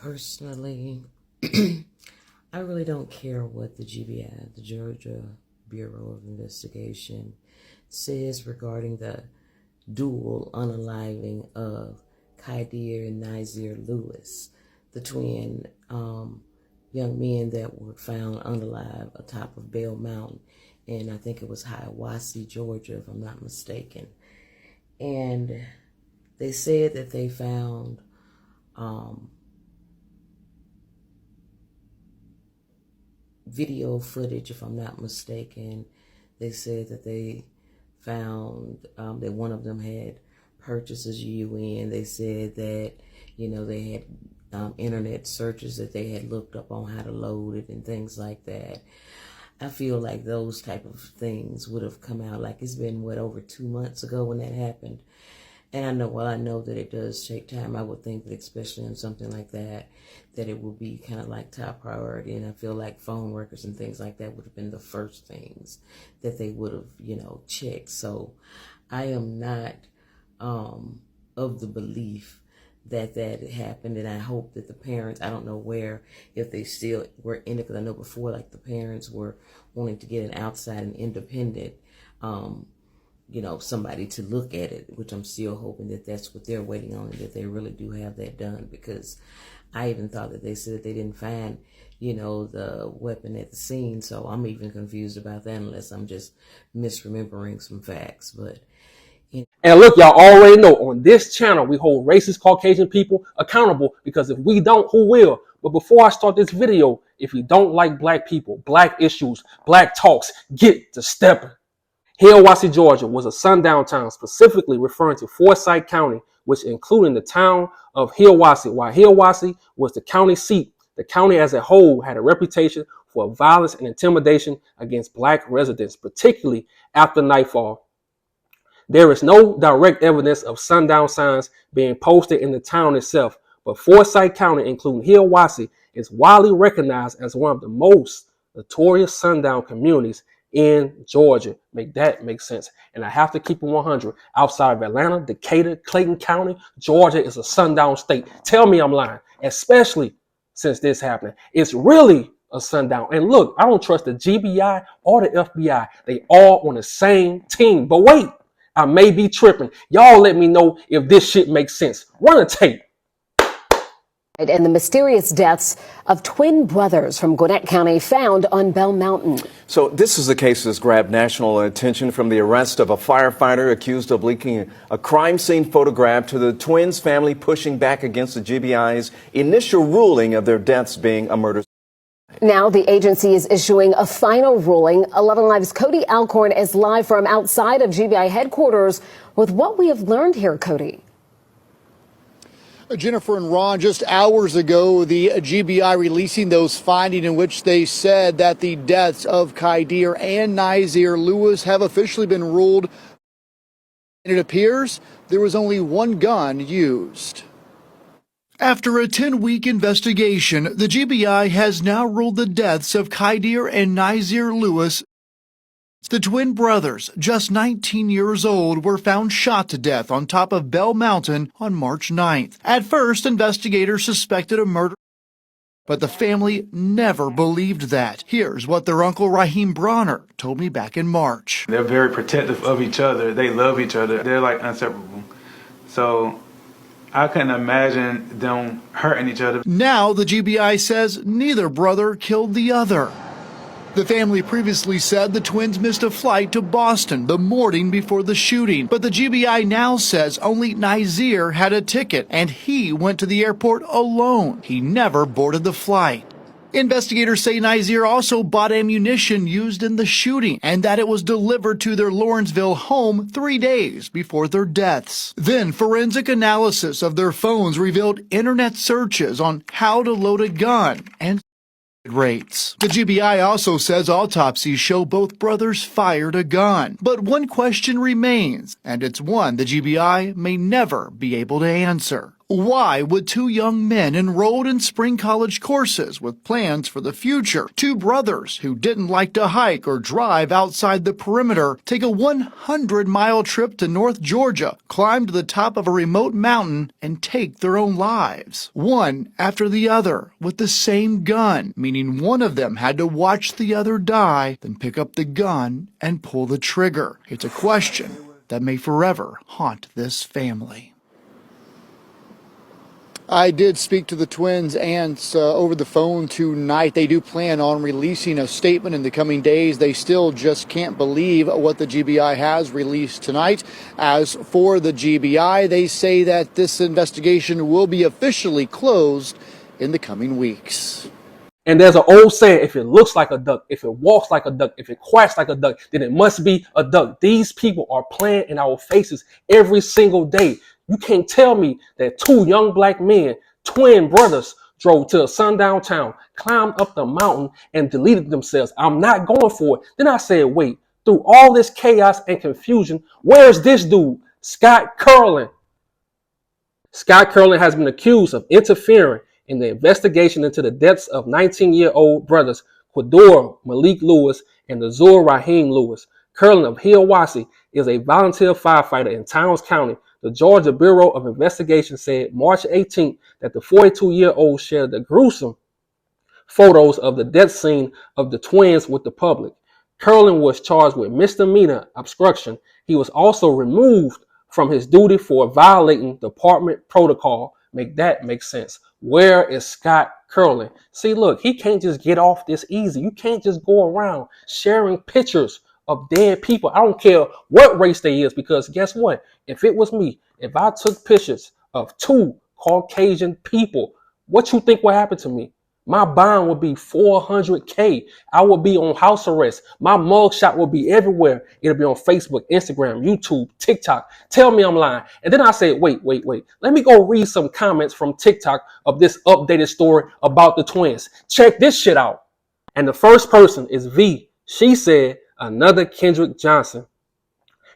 Personally, I really don't care what the GBI, the Georgia Bureau of Investigation, says regarding the dual unaliving of Khaidir and Nazir Lewis, the twin young men that were found unalive atop of Bell Mountain, and I think it was Hiawassee, Georgia, if I'm not mistaken. And they said that they found video footage, if I'm not mistaken. They said that they found that one of them had purchased a UN. They said that, they had internet searches that they had looked up on how to load it and things like that. I feel like those type of things would have come out. Like, it's been, over 2 months ago when that happened. And I know that it does take time. I would think that especially in something like that, that it would be kind of like top priority. And I feel like phone records and things like that would have been the first things that they would have, checked. So I am not of the belief that happened. And I hope that the parents, I don't know if they still were in it, because I know before, like, the parents were wanting to get an outside and independent somebody to look at it, which I'm still hoping that that's what they're waiting on, and that they really do have that done, because I even thought that they said that they didn't find, the weapon at the scene. So I'm even confused about that, unless I'm just misremembering some facts. But and look, y'all already know on this channel, we hold racist Caucasian people accountable, because if we don't, who will? But before I start this video, if you don't like black people, black issues, black talks, get to stepping. Hiawassee, Georgia was a sundown town, specifically referring to Forsyth County, which included the town of Hiawassee. While Hiawassee was the county seat, the county as a whole had a reputation for violence and intimidation against black residents, particularly after nightfall. There is no direct evidence of sundown signs being posted in the town itself, but Forsyth County, including Hiawassee, is widely recognized as one of the most notorious sundown communities in Georgia. Make that make sense. And I have to keep it 100. Outside of Atlanta, Decatur, Clayton County, Georgia is a sundown state. Tell me I'm lying, especially since this happened. It's really a sundown. And look, I don't trust the GBI or the FBI. They all on the same team. But wait, I may be tripping. Y'all let me know if this shit makes sense. Run a tape. And the mysterious deaths of twin brothers from Gwinnett County found on Bell Mountain. So this is a case that's grabbed national attention from the arrest of a firefighter accused of leaking a crime scene photograph to the twins' family, pushing back against the GBI's initial ruling of their deaths being a murder. Now the agency is issuing a final ruling. 11 Live's Cody Alcorn is live from outside of GBI headquarters with what we have learned here, Cody. Jennifer and Ron, just hours ago, the GBI releasing those findings in which they said that the deaths of Khaidir and Nazir Lewis have officially been ruled. And it appears there was only one gun used. After a 10-week investigation, the GBI has now ruled the deaths of Khaidir and Nazir Lewis. The twin brothers, just 19 years old, were found shot to death on top of Bell Mountain on March 9th. At first, investigators suspected a murder, but the family never believed that. Here's what their uncle Raheem Bronner told me back in March. They're very protective of each other. They love each other. They're like inseparable. So I couldn't imagine them hurting each other. Now the GBI says neither brother killed the other. The family previously said the twins missed a flight to Boston the morning before the shooting, but the GBI now says only Nazir had a ticket and he went to the airport alone. He never boarded the flight. Investigators say Nazir also bought ammunition used in the shooting and that it was delivered to their Lawrenceville home 3 days before their deaths. Then forensic analysis of their phones revealed internet searches on how to load a gun and rates. The GBI also says autopsies show both brothers fired a gun. But one question remains, and it's one the GBI may never be able to answer. Why would two young men enrolled in spring college courses with plans for the future, two brothers who didn't like to hike or drive outside the perimeter, take a 100-mile trip to North Georgia, climb to the top of a remote mountain, and take their own lives? One after the other with the same gun, meaning one of them had to watch the other die, then pick up the gun and pull the trigger. It's a question that may forever haunt this family. I did speak to the twins' aunts over the phone tonight. They do plan on releasing a statement in the coming days. They still just can't believe what the GBI has released tonight. As for the GBI, they say that this investigation will be officially closed in the coming weeks. And there's an old saying, if it looks like a duck, if it walks like a duck, if it quacks like a duck, then it must be a duck. These people are playing in our faces every single day. You can't tell me that two young black men, twin brothers, drove to a sundown town, climbed up the mountain, and deleted themselves. I'm not going for it. Then I said, wait, through all this chaos and confusion, where's this dude, Scott Curlin? Scott Curlin has been accused of interfering in the investigation into the deaths of 19-year-old brothers Quador Malik Lewis and Azur Rahim Lewis. Curlin of Hiawassee is a volunteer firefighter in Towns County. The Georgia Bureau of Investigation said March 18th that the 42-year-old shared the gruesome photos of the death scene of the twins with the public. Curlin was charged with misdemeanor obstruction. He was also removed from his duty for violating department protocol. Make sense. Where is Scott Curlin? See, look, he can't just get off this easy. You can't just go around sharing pictures of dead people. I don't care what race they is, because guess what? If it was me, if I took pictures of two Caucasian people, what you think would happen to me? My bond would be $400K. I would be on house arrest. My mugshot will be everywhere. It'll be on Facebook, Instagram, YouTube, TikTok. Tell me I'm lying. And then I say, wait. Let me go read some comments from TikTok of this updated story about the twins. Check this shit out. And the first person is V. She said, another Kendrick Johnson.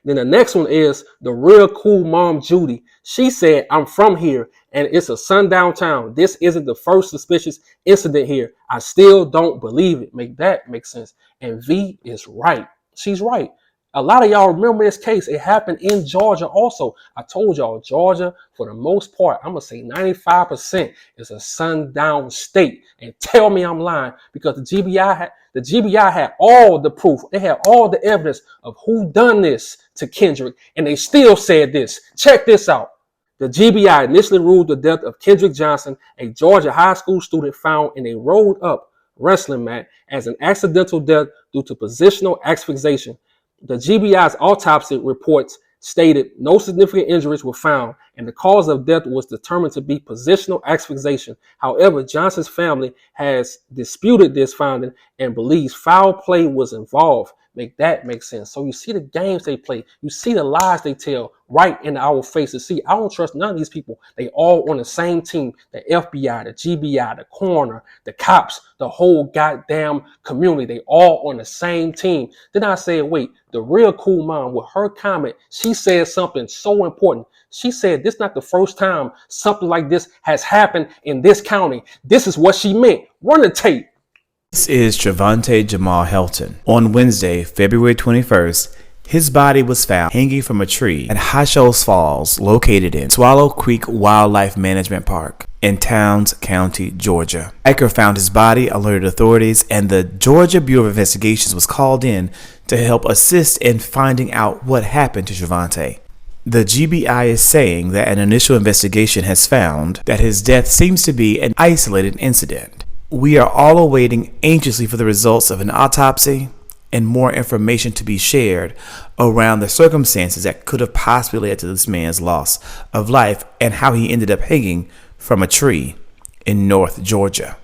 Then the next one is the real cool mom, Judy. She said, I'm from here and it's a sundown town. This isn't the first suspicious incident here. I still don't believe it. Make sense. And V is right. She's right. A lot of y'all remember this case. It happened in Georgia also. I told y'all, Georgia, for the most part, I'm going to say 95% is a sundown state. And tell me I'm lying, because the GBI had all the proof. They had all the evidence of who done this to Kendrick. And they still said this. Check this out. The GBI initially ruled the death of Kendrick Johnson, a Georgia high school student found in a rolled up wrestling mat, as an accidental death due to positional asphyxiation. The GBI's autopsy reports stated no significant injuries were found, and the cause of death was determined to be positional asphyxiation. However, Johnson's family has disputed this finding and believes foul play was involved. Make sense. So you see the games they play. You see the lies they tell right in our faces. See, I don't trust none of these people. They all on the same team. The FBI, the GBI, the coroner, the cops, the whole goddamn community. They all on the same team. Then I said, wait, the real cool mom with her comment, she said something so important. She said, this is not the first time something like this has happened in this county. This is what she meant. Run the tape. This is Trevante Jamal Helton. On Wednesday, February 21st, his body was found hanging from a tree at Hosholes Falls, located in Swallow Creek Wildlife Management Park in Towns County, Georgia. Hiker found his body, alerted authorities, and the Georgia Bureau of Investigations was called in to help assist in finding out what happened to Trevante. The GBI is saying that an initial investigation has found that his death seems to be an isolated incident. We are all awaiting anxiously for the results of an autopsy and more information to be shared around the circumstances that could have possibly led to this man's loss of life and how he ended up hanging from a tree in North Georgia.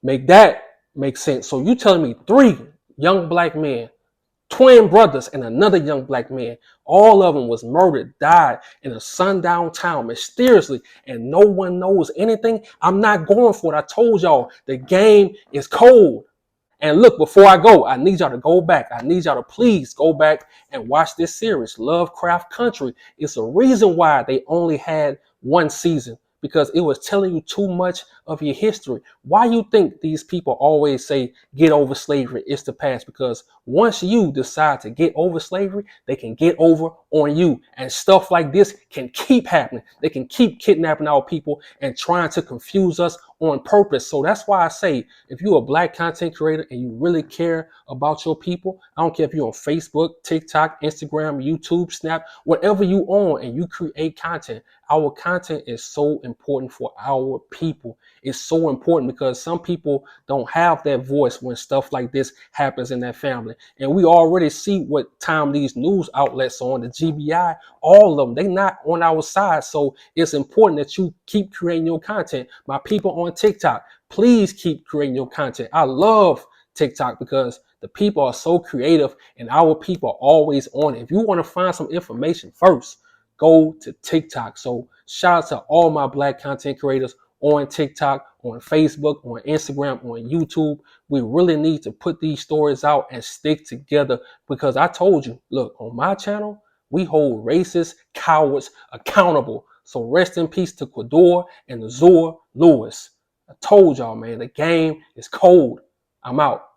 Make sense. So you telling me 3 young black men, twin brothers and another young black man, all of them was murdered, died in a sundown town mysteriously, and no one knows anything? I'm not going for it. I told y'all the game is cold. And look, before I go, I need y'all to go back. I need y'all to please go back and watch this series, Lovecraft Country. It's a reason why they only had 1 season, because it was telling you too much of your history. Why you think these people always say get over slavery, it's the past? Because once you decide to get over slavery, they can get over on you, and stuff like this can keep happening. They can keep kidnapping our people and trying to confuse us on purpose. So that's why I say, if you're a black content creator and you really care about your people, I don't care if you're on Facebook, TikTok, Instagram, YouTube, Snap, whatever you own, and you create content, our content is so important for our people. It's so important because some people don't have that voice when stuff like this happens in their family. And we already see what time these news outlets are on, the GBI, all of them, they not on our side. So it's important that you keep creating your content. My people on TikTok, please keep creating your content. I love TikTok because the people are so creative and our people are always on it. If you want to find some information first, go to TikTok. So shout out to all my black content creators on TikTok, on Facebook, on Instagram, on YouTube. We really need to put these stories out and stick together, because I told you, look, on my channel, we hold racist cowards accountable. So rest in peace to Quador and Azor Lewis. I told y'all, man, the game is cold. I'm out.